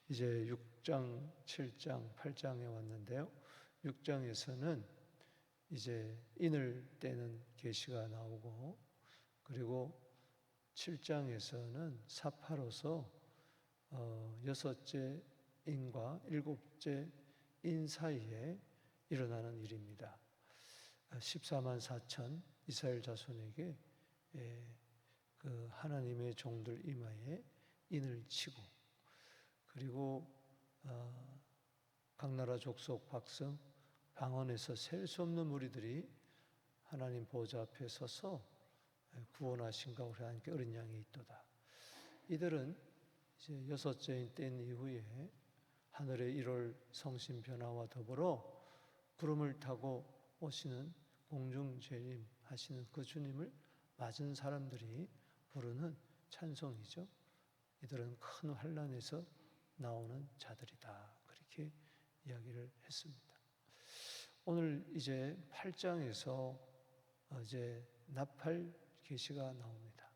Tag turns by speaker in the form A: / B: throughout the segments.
A: 이제 6장, 7장, 8장에 왔는데요. 6장에서는 이제 인을 떼는 계시가 나오고, 그리고 7장에서는 사파로서 여섯째 인과 일곱째 인 사이에 일어나는 일입니다. 14만 4천 이스라엘 자손에게 그 하나님의 종들 이마에 인을 치고, 그리고 각 나라 족속 백성 방언에서 셀 수 없는 무리들이 하나님 보좌 앞에 서서 구원하신가 우리 하나님께 어린 양이 있도다. 이들은 이제 여섯째 인 뗀 이후에 하늘의 1월 성신 변화와 더불어 구름을 타고 오시는 공중 재림하시는 그 주님을 맞은 사람들이 부르는 찬송이죠. 이들은 큰 환난에서 나오는 자들이다. 그렇게 이야기를 했습니다. 오늘 이제 8장에서 이제 나팔 계시가 나옵니다.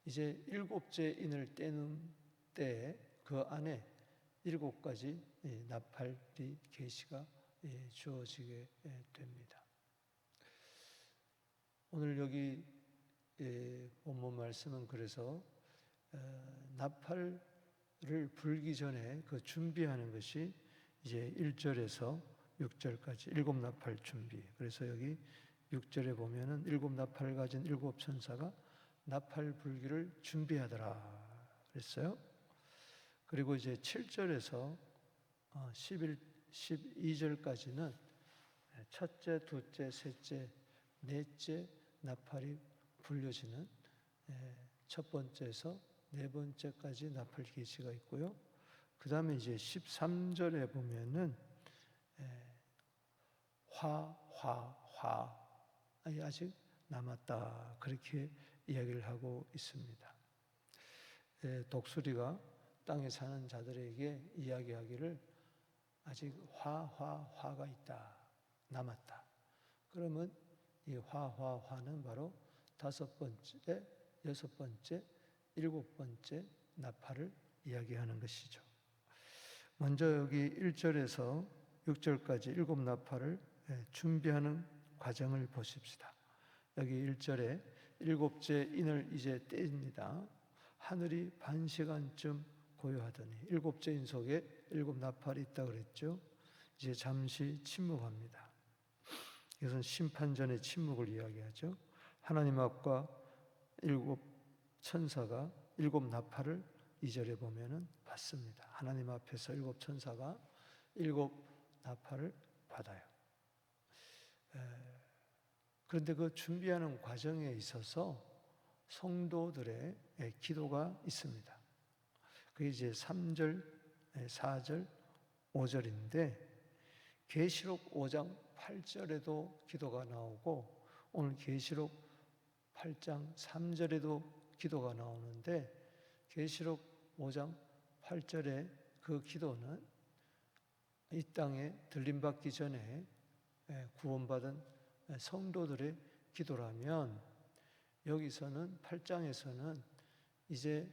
A: 이제 일곱째 인을 떼는 때 그 안에 7가지 나팔이 계시가 주어지게 됩니다. 오늘 여기 본문 말씀은 그래서 나팔을 불기 전에 그 준비하는 것이 이제 1절에서 6절까지 7나팔 준비. 그래서 여기 6절에 보면은 7나팔을 가진 7천사가 나팔 불기를 준비하더라 그랬어요. 그리고 이제 7절에서 12절까지는 첫째, 둘째, 셋째, 넷째 나팔이 불려지는 첫 번째에서 네 번째까지 나팔 계시가 있고요. 그 다음에 이제 13절에 보면은 화 아직 남았다 그렇게 이야기를 하고 있습니다. 독수리가 땅에 사는 자들에게 이야기하기를 아직 화가 있다, 남았다. 그러면 이 화는 바로 5번째, 6번째, 7번째 나팔을 이야기하는 것이죠. 먼저 여기 1절에서 6절까지 7나팔을 준비하는 과정을 보십시다. 여기 1절에 7째 인을 이제 뗍니다. 하늘이 반 시간쯤 고요하더니 7째 인 속에 7나팔이 있다 그랬죠. 이제 잠시 침묵합니다. 이것은 심판 전의 침묵을 이야기하죠. 하나님 앞과 7천사가 7나팔을 2절에 보면은 받습니다. 하나님 앞에서 7천사가 7나팔을 받아요. 그런데 그 준비하는 과정에 있어서 성도들의 기도가 있습니다. 그게 이제 3절, 4절, 5절인데 계시록 5장 8절에도 기도가 나오고 오늘 계시록 8장 3절에도 기도가 나오는데 계시록 5장 8절의 그 기도는 이 땅에 들림받기 전에 구원받은 성도들의 기도라면 여기서는 8장에서는 이제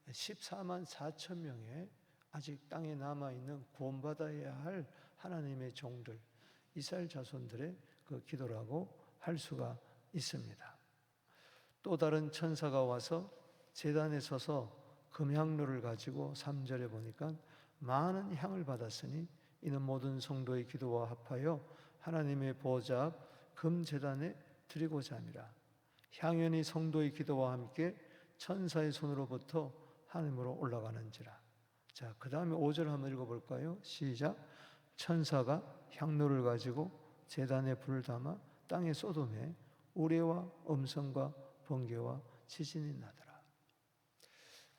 A: 14만 4천 명의 아직 땅에 남아있는 구원받아야 할 하나님의 종들, 이스라엘 자손들의 그 기도라고 할 수가 있습니다. 또 다른 천사가 와서 제단에 서서 금향로를 가지고 3절에 보니까 많은 향을 받았으니 이는 모든 성도의 기도와 합하여 하나님의 보좌 앞 금제단에 드리고자 함이라. 향연이 성도의 기도와 함께 천사의 손으로부터 하늘으로 올라가는지라. 자, 그 다음에 5절 한번 읽어볼까요? 시작. 천사가 향로를 가지고 제단에 불을 담아 땅에 쏟음에 우레와 음성과 번개와 지진이 나더라.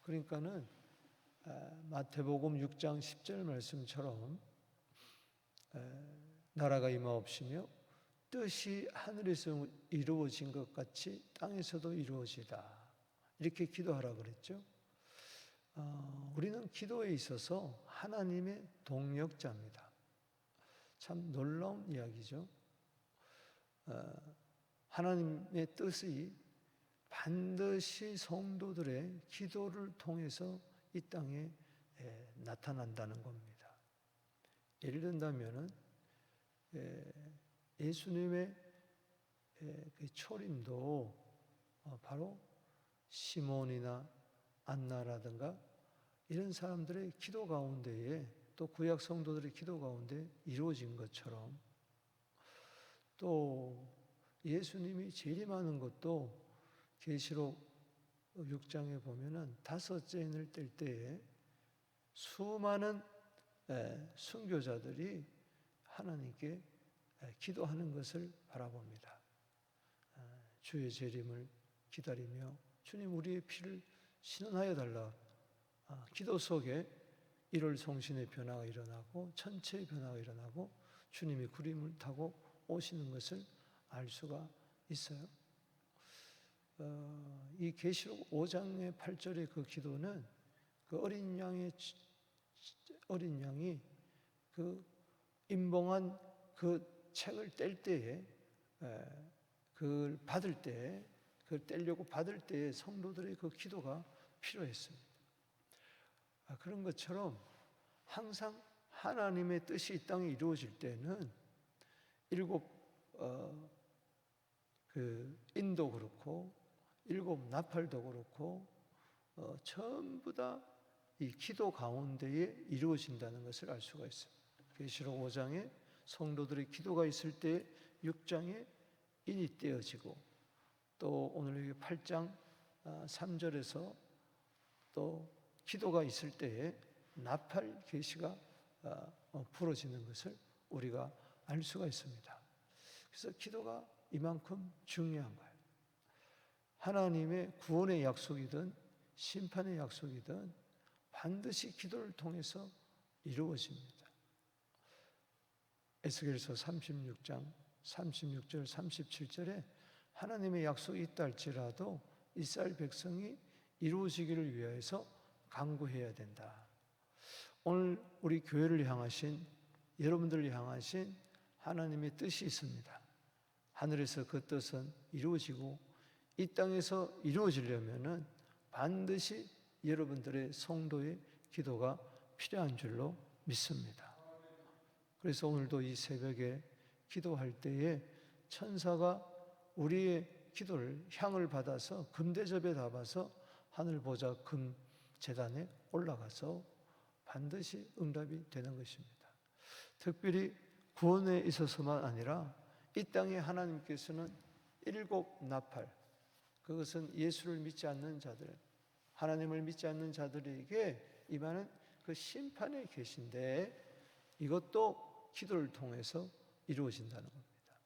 A: 그러니까는 마태복음 6장 10절 말씀처럼 나라가 임하옵시며 뜻이 하늘에서 이루어진 것 같이 땅에서도 이루어지다. 이렇게 기도하라 그랬죠. 우리는 기도에 있어서 하나님의 동력자입니다. 참 놀라운 이야기죠. 하나님의 뜻이 반드시 성도들의 기도를 통해서 이 땅에 나타난다는 겁니다. 예를 든다면은 예수님의 그 초림도 바로 시몬이나 안나라든가 이런 사람들의 기도 가운데에, 또 구약 성도들의 기도 가운데 이루어진 것처럼, 또 예수님이 재림하는 것도 계시록 6장에 보면은 다섯째 인을 뗄 때에 수많은 순교자들이 하나님께 기도하는 것을 바라봅니다. 주의 재림을 기다리며 주님 우리의 피를 신원하여 달라. 기도 속에 일월 성신의 변화가 일어나고 천체의 변화가 일어나고 주님이 구름을 타고 오시는 것을 알 수가 있어요. 이 계시록 5장의 8절의 그 기도는 그 어린 양이 그 임봉한 그 책을 뗄 때에, 그걸 받을 때에, 그걸 떼려고 받을 때에 성도들의 그 기도가 필요했습니다. 그런 것처럼 항상 하나님의 뜻이 이 땅에 이루어질 때는 일곱 그 인도 그렇고 일곱 나팔도 그렇고 전부 다 이 기도 가운데에 이루어진다는 것을 알 수가 있습니다. 계시록 5장에 성도들의 기도가 있을 때 6장에 인이 떼어지고, 또 오늘 여기 8장 3절에서 또 기도가 있을 때에 나팔 계시가 부러지는 것을 우리가 알 수가 있습니다. 그래서 기도가 이만큼 중요한 거예요. 하나님의 구원의 약속이든 심판의 약속이든 반드시 기도를 통해서 이루어집니다. 에스겔서 36장 36절 37절에 하나님의 약속이 있다 할지라도 이스라엘 백성이 이루어지기를 위해서 간구해야 된다. 오늘 우리 교회를 향하신, 여러분들을 향하신 하나님의 뜻이 있습니다. 하늘에서 그 뜻은 이루어지고 이 땅에서 이루어지려면은 반드시 여러분들의 성도의 기도가 필요한 줄로 믿습니다. 그래서 오늘도 이 새벽에 기도할 때에 천사가 우리의 기도를 향을 받아서 금대접에 담아서 하늘 보좌 금 제단에 올라가서 반드시 응답이 되는 것입니다. 특별히 구원에 있어서만 아니라 이 땅에 하나님께서는 일곱 나팔, 그것은 예수를 믿지 않는 자들, 하나님을 믿지 않는 자들에게 임하는 그 심판에 계신데, 이것도 기도를 통해서 이루어진다는 겁니다.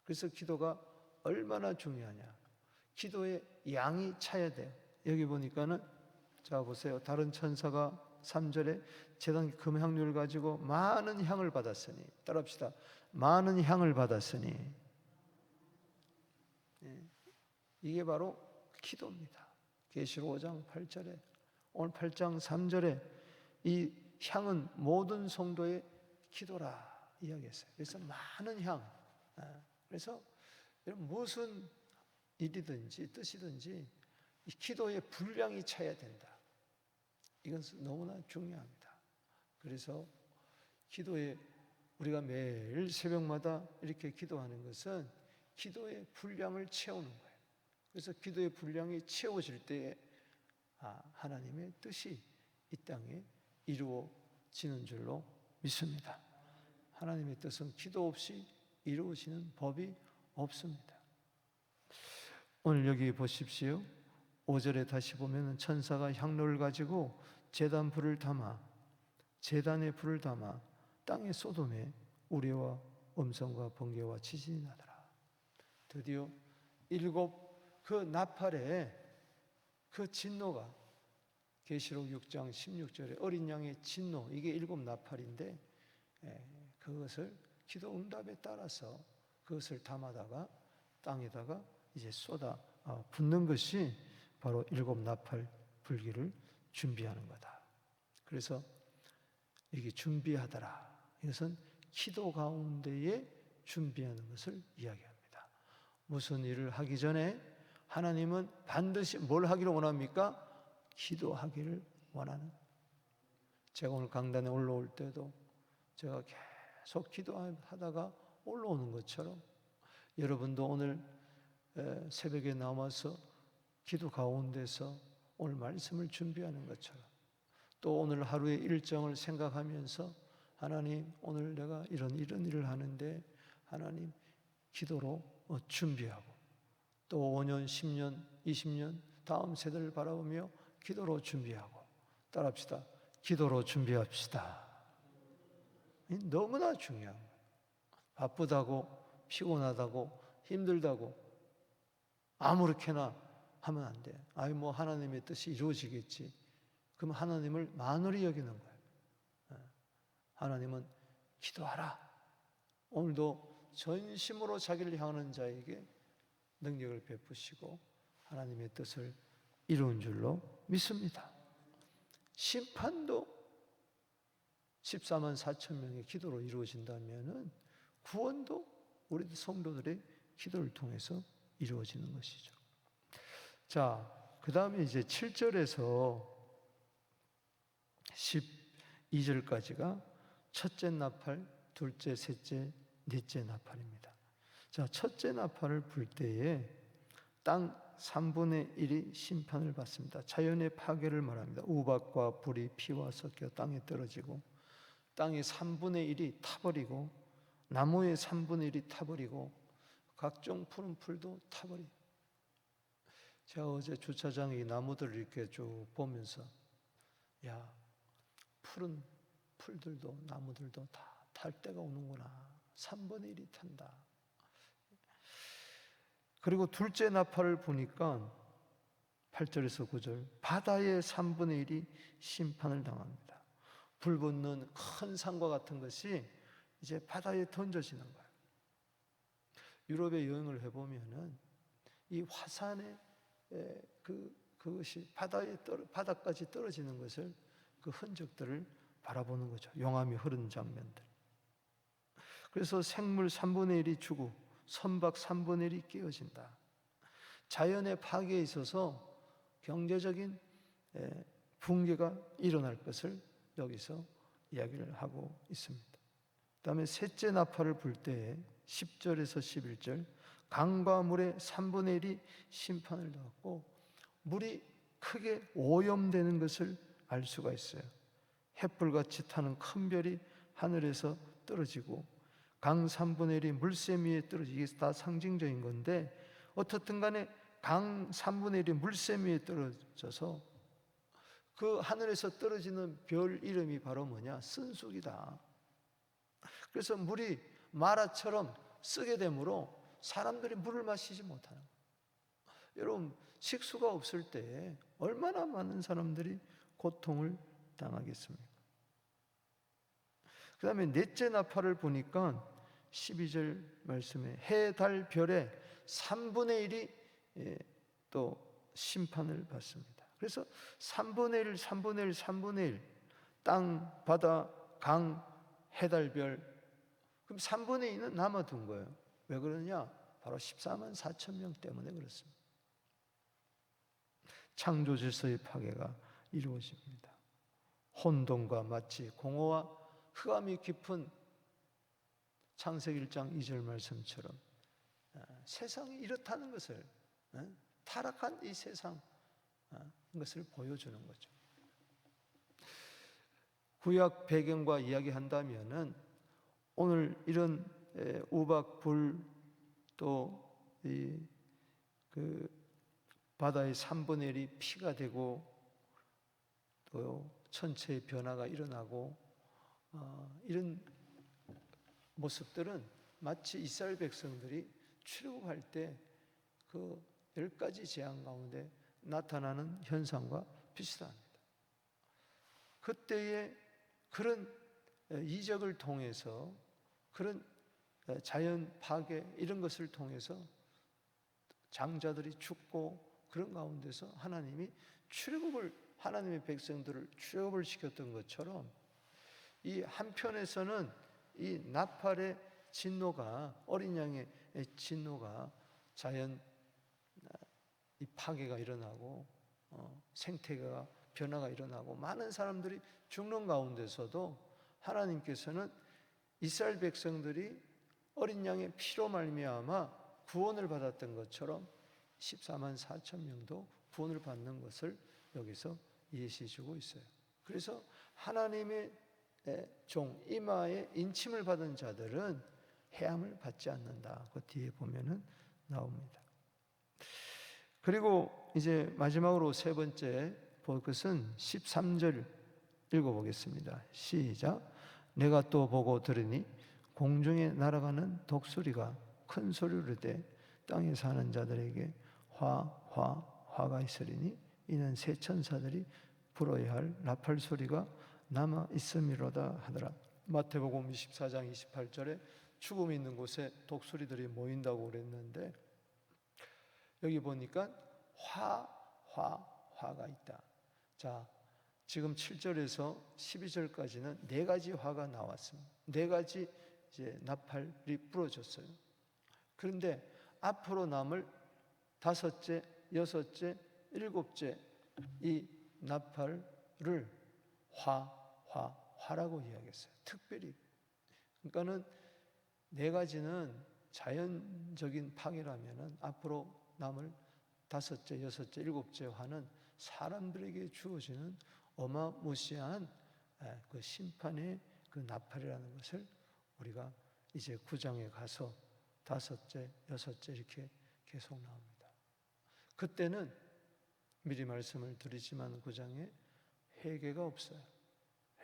A: 그래서 기도가 얼마나 중요하냐. 기도의 양이 차야 돼요. 여기 보니까는, 자 보세요. 다른 천사가 3절에 제단 금향료를 가지고 많은 향을 받았으니, 따라합시다. 많은 향을 받았으니, 이게 바로 기도입니다. 계시록 5장 8절에, 오늘 8장 3절에 이 향은 모든 성도의 기도라 이야기했어요. 그래서 많은 향. 그래서 무슨 일이든지 뜻이든지 이 기도의 분량이 차야 된다. 이것은 너무나 중요합니다. 그래서 기도에 우리가 매일 새벽마다 이렇게 기도하는 것은 기도의 분량을 채우는 거예요. 그래서 기도의 분량이 채워질 때에 하나님의 뜻이 이 땅에 이루어지는 줄로 믿습니다. 하나님의 뜻은 기도 없이 이루어지는 법이 없습니다. 오늘 여기 보십시오. 5절에 다시 보면 천사가 향로를 가지고 제단 불을 담아, 제단에 불을 담아 땅의 소돔에 우레와 음성과 번개와 지진이 나더라. 드디어 일곱 그 나팔의 그 진노가, 계시록 6장 16절에 어린 양의 진노, 이게 일곱 나팔인데, 그것을 기도 응답에 따라서 그것을 담아다가 땅에다가 이제 쏟아 붓는 것이 바로 일곱 나팔 불기를 준비하는 거다. 그래서 이게 준비하더라. 이것은 기도 가운데에 준비하는 것을 이야기합니다. 무슨 일을 하기 전에 하나님은 반드시 뭘 하기를 원합니까? 기도하기를 원하는. 제가 오늘 강단에 올라올 때도 제가 계속 기도하다가 올라오는 것처럼 여러분도 오늘 새벽에 나와서 기도 가운데서 오늘 말씀을 준비하는 것처럼 또 오늘 하루의 일정을 생각하면서 하나님 오늘 내가 이런 일을 하는데 하나님 기도로 준비하고 또 5년, 10년, 20년 다음 세대를 바라보며 기도로 준비하고 따라합시다. 기도로 준비합시다. 너무나 중요한 거예요. 바쁘다고 피곤하다고 힘들다고 아무렇게나 하면 안 돼. 뭐 하나님의 뜻이 이루어지겠지. 그럼 하나님을 만홀히 여기는 거예요. 하나님은 기도하라. 오늘도 전심으로 자기를 향하는 자에게 능력을 베푸시고 하나님의 뜻을 이루는 줄로 믿습니다. 심판도 14만 4천 명의 기도로 이루어진다면 구원도 우리 성도들의 기도를 통해서 이루어지는 것이죠. 자, 그 다음에 이제 7절에서 12절까지가 첫째 나팔, 둘째, 셋째, 넷째 나팔입니다. 자, 첫째 나팔을 불 때에 땅 3분의 1이 심판을 받습니다. 자연의 파괴를 말합니다. 우박과 불이 피와 섞여 땅에 떨어지고 땅의 3분의 1이 타버리고 나무의 3분의 1이 타버리고 각종 푸른 풀도 타버리고 제가 어제 주차장에 이 나무들을 이렇게 쭉 보면서 야, 푸른 풀들도 나무들도 다 탈 때가 오는구나. 3분의 1이 탄다. 그리고 둘째 나팔을 보니까 8절에서 9절 바다의 3분의 1이 심판을 당합니다. 불붙는 큰 산과 같은 것이 이제 바다에 던져지는 거예요. 유럽에 여행을 해보면은 이 화산의 그것이 바다까지 떨어지는 것을 그 흔적들을 바라보는 거죠. 용암이 흐르는 장면들. 그래서 생물 3분의 1이 죽고 선박 3분의 1이 깨어진다. 자연의 파괴에 있어서 경제적인 붕괴가 일어날 것을 여기서 이야기를 하고 있습니다. 그 다음에 셋째 나팔을 불 때에 10절에서 11절 강과 물의 3분의 1이 심판을 받고 물이 크게 오염되는 것을 알 수가 있어요. 햇불같이 타는 큰 별이 하늘에서 떨어지고 강 3분의 1이 물샘 위에 떨어지고 이게 다 상징적인 건데 어떻든 간에 강 3분의 1이 물샘 위에 떨어져서 그 하늘에서 떨어지는 별 이름이 바로 뭐냐? 쓴쑥이다. 그래서 물이 마라처럼 쓰게 되므로 사람들이 물을 마시지 못하는 거예요. 여러분 식수가 없을 때 얼마나 많은 사람들이 고통을 당하겠습니까? 그 다음에 넷째 나팔을 보니까 12절 말씀에 해, 달, 별의 3분의 1이 또 심판을 받습니다. 그래서 3분의 1, 3분의 1, 3분의 1 땅, 바다, 강, 해, 달, 별 그럼 3분의 2는 남아둔 거예요. 왜 그러냐? 바로 14만 4천 명 때문에 그렇습니다. 창조 질서의 파괴가 이루어집니다. 혼돈과 마치 공허와 흑암이 깊은 창세기 1장 2절 말씀처럼 세상이 이렇다는 것을 타락한 이 세상 것을 보여주는 거죠. 구약 배경과 이야기한다면은 오늘 이런 우박 불 또 그 바다의 3분의 1이 피가 되고 또 천체의 변화가 일어나고 이런 모습들은 마치 이스라엘 백성들이 출애굽할 때 그 10가지 재앙 가운데 나타나는 현상과 비슷합니다. 그때의 그런 이적을 통해서 그런 자연 파괴 이런 것을 통해서 장자들이 죽고 그런 가운데서 하나님이 하나님의 백성들을 출애굽을 시켰던 것처럼 이 한편에서는 이 나팔의 진노가 어린 양의 진노가 자연 이 파괴가 일어나고 생태계가 변화가 일어나고 많은 사람들이 죽는 가운데서도 하나님께서는 이스라엘 백성들이 어린 양의 피로 말미암아 구원을 받았던 것처럼 14만 4천 명도 구원을 받는 것을 여기서 예시해 주고 있어요. 그래서 하나님의 종 이마에 인침을 받은 자들은 해함을 받지 않는다. 그 뒤에 보면은 나옵니다. 그리고 이제 마지막으로 세 번째 볼 것은 13절 읽어보겠습니다. 시작. 내가 또 보고 들으니 공중에 날아가는 독수리가 큰 소리로 이르되 땅에 사는 자들에게 화가 있으리니 이는 새 천사들이 불어야 할 나팔 소리가 남아 있음이로다 하더라. 마태복음 24장 28절에 죽음이 있는 곳에 독수리들이 모인다고 그랬는데 여기 보니까 화가 있다. 자, 지금 7절에서 12절까지는 네 가지 화가 나왔습니다. 네 가지 이제 나팔이 부러졌어요. 그런데 앞으로 남을 다섯째, 여섯째, 일곱째 이 나팔을 화라고 이야기했어요. 특별히. 그러니까는 네 가지는 자연적인 파괴라면은 앞으로 남을 다섯째, 여섯째, 일곱째 화는 사람들에게 주어지는 어마무시한 그 심판의 그 나팔이라는 것을 우리가 이제 9장에 가서 다섯째, 여섯째 이렇게 계속 나옵니다. 그때는 미리 말씀을 드리지만 9장에 회개가 없어요.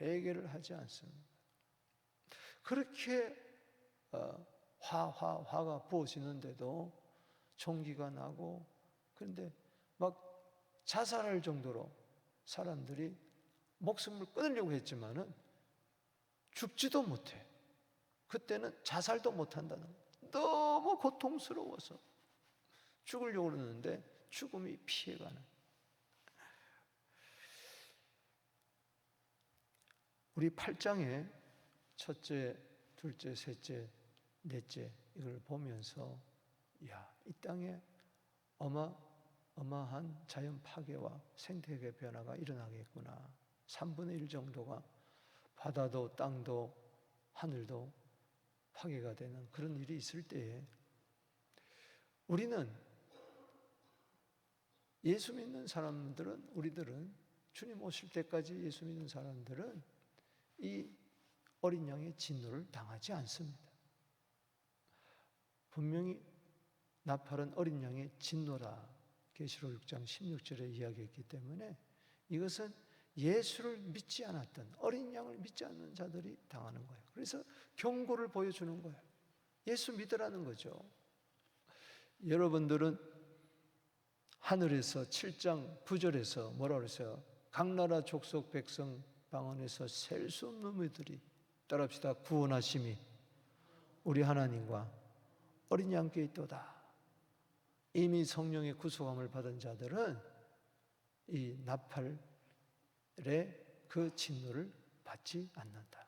A: 회개를 하지 않습니다. 그렇게 화가 부어지는데도 총기가 나고 그런데 막 자살할 정도로 사람들이 목숨을 끊으려고 했지만은 죽지도 못해. 그때는 자살도 못한다는 거예요. 너무 고통스러워서 죽으려고 그러는데 죽음이 피해가는. 우리 8장에 첫째, 둘째, 셋째, 넷째 이걸 보면서 이 땅에 어마어마한 자연 파괴와 생태계 변화가 일어나겠구나. 3분의 1 정도가 바다도 땅도 하늘도 파괴가 되는 그런 일이 있을 때에 우리는 예수 믿는 사람들은 우리들은 주님 오실 때까지 예수 믿는 사람들은 이 어린 양의 진노를 당하지 않습니다. 분명히 나팔은 어린 양의 진노라 계시록 6장 16절에 이야기했기 때문에 이것은 예수를 믿지 않았던 어린 양을 믿지 않는 자들이 당하는 거예요. 그래서 경고를 보여주는 거예요. 예수 믿으라는 거죠. 여러분들은 하늘에서 7장 9절에서 뭐라 그랬어요? 각 나라 족속 백성 방언에서 셀 수 없는 무리들이 따라합시다. 구원하심이 우리 하나님과 어린 양께 있도다. 이미 성령의 구속함을 받은 자들은 이 나팔의 그 진노를 받지 않는다.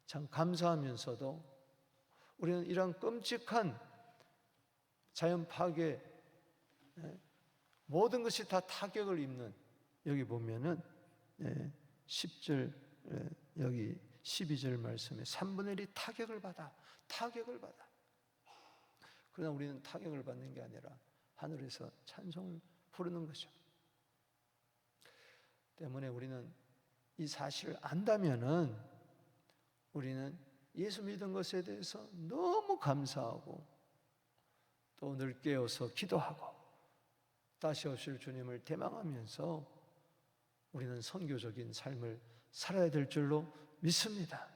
A: 참 감사하면서도 우리는 이런 끔찍한 자연 파괴 모든 것이 다 타격을 입는 여기 보면은 10절 여기 12절 말씀에 3분의 1이 타격을 받아. 그러나 우리는 타격을 받는 게 아니라 하늘에서 찬송을 부르는 거죠. 때문에 우리는 이 사실을 안다면은 우리는 예수 믿은 것에 대해서 너무 감사하고 또 늘 깨어서 기도하고 다시 오실 주님을 대망하면서 우리는 선교적인 삶을 살아야 될 줄로 믿습니다.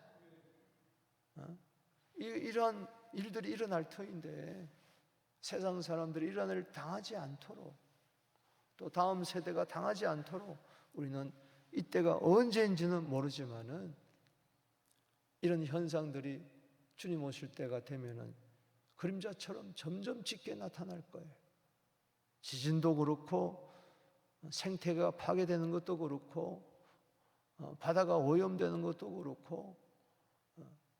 A: 이러한 일들이 일어날 터인데 세상 사람들이 이런 일을 당하지 않도록 또 다음 세대가 당하지 않도록 우리는 이때가 언제인지는 모르지만은 이런 현상들이 주님 오실 때가 되면은 그림자처럼 점점 짙게 나타날 거예요. 지진도 그렇고 생태계가 파괴되는 것도 그렇고 바다가 오염되는 것도 그렇고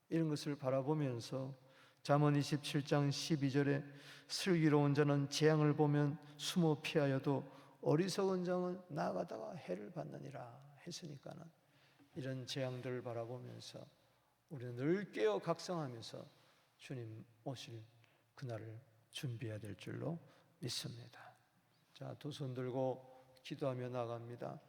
A: 이런 것을 바라보면서 잠언 27장 12절에 슬기로운 자는 재앙을 보면 숨어 피하여도 어리석은 자는 나아가다가 해를 받느니라 했으니까는 이런 재앙들을 바라보면서 우리는 늘 깨어 각성하면서 주님 오실 그날을 준비해야 될 줄로 믿습니다. 자, 두 손 들고 기도하며 나갑니다.